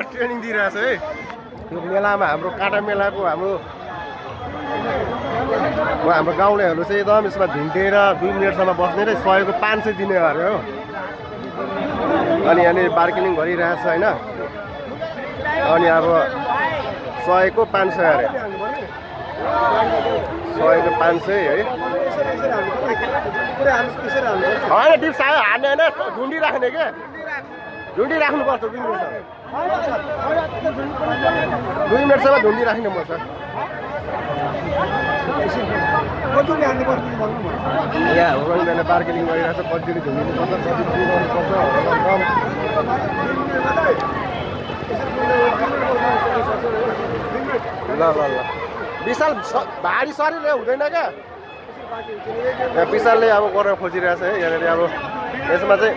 Training दिइरहेछ है यो मेलामा हाम्रो काटा मेलाको हाम्रो गाउँलेहरू चाहिँ एकदम यसमा झुन्डेर 2 मिनेटसम्म बस्ने र सहयोग 500 दिने अरे हो। अनि यहाँनिर बार्गेनिङ गरिरहेछ हैन। अनि अब सहयोग 500 अरे, सहयोग 500 है। होइन टिप्स आयो हान्ने होइन, झुन्डी राख्ने के, झुन्डी राख्नुपर्छ 2 मिनेटसम्म। 2 मिनेटसम्म झुन्डी राख्नुपर्छ। यहाँ रङले बार्गेनिङ गरिरहेछ, कति झुन्डिनुपर्छ, कति गर्नुपर्छ। ल ल ल विशाल भारी शरीर हुँदैन क्या। यहाँ विशालले अब गर्न खोजिरहेछ है। यहाँनिर अब यसमा चाहिँ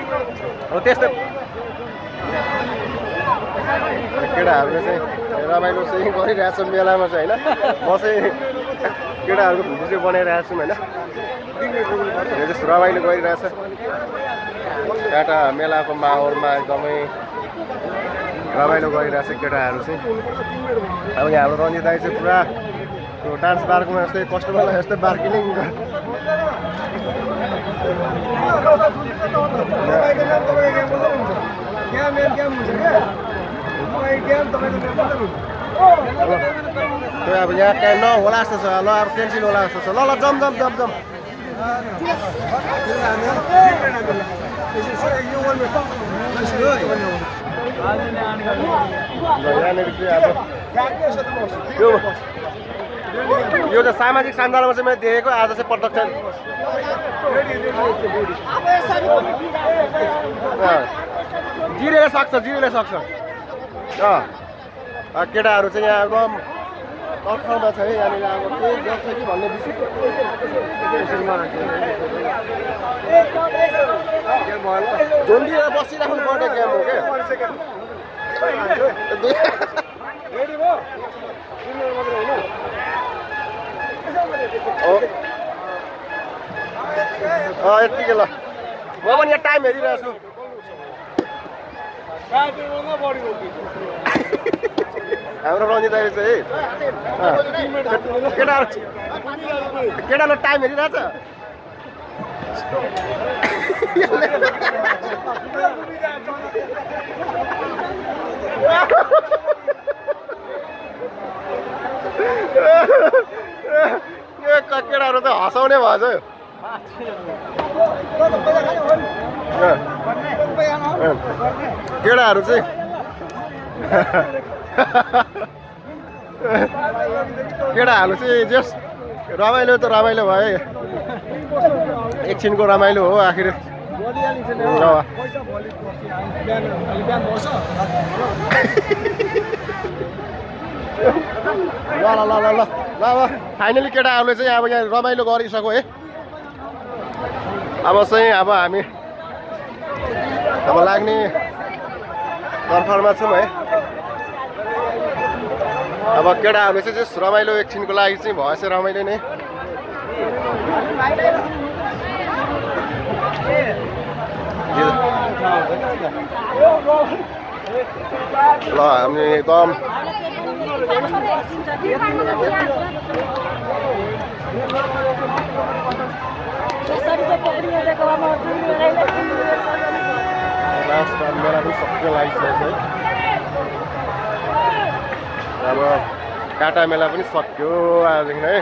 अब त्यस्तै केटाहरूले चाहिँ रमाइलो चाहिँ गरिरहेछ मेलामा चाहिँ होइन। म चाहिँ केटाहरूको भिडियो चाहिँ बनाइरहेको छु होइन। यो चाहिँ रमाइलो गरिरहेछ काटा मेलाको माहौलमा, एकदमै रमाइलो गरिरहेछ केटाहरू चाहिँ। अब यहाँ हाम्रो रञ्जित दाइ चाहिँ पुरा त्यो डान्स पार्कमा यस्तै कस्टमरलाई यस्तै बार्गेनिङ अब यहाँ टाइम नहोला जस्तो छ। ल अब क्यान्सिल होला जस्तो छ। ल ल जम जम जम जम। यहाँनिर चाहिँ अब यो चाहिँ सामाजिक सञ्जालमा चाहिँ मैले देखेको, आज चाहिँ प्रत्यक्ष जिरेले सक्छ, जिरेले सक्छ। केटाहरू चाहिँ यहाँ एकदम तर्खरमा छ है। यहाँनिर अब के गर्छ कि भन्ने झुन्डिएर बसिराख्नु पर्ने गेम हो क्या। यतिकै ल, म पनि यहाँ टाइम हेरिरहेको छु। हाम्रो रञ्जित दाइ चाहिँ केटाले टाइम हेरिरहेछ। केटाहरू त हँसाउने भएछ। केटाहरू चाहिँ केटाहरू चाहिँ जस रमाइलो त रमाइलो भयो, एकछिनको रमाइलो हो आखिर। ल ल ल ल ल अब फाइनली केटाहरूले चाहिँ अब यहाँ रमाइलो गरिसक्यो है। अब चाहिँ अब हामी अब लाग्ने तर्फरमा छौँ है। अब केटाहरूले चाहिँ जस रमाइलो एकछिनको लागि चाहिँ भएछ रमाइलो नै। ल हामी एकदम लास्ट मेला पनि सक्यो लागिसकेको है। अब काटा मेला पनि सक्यो आजदेखि है।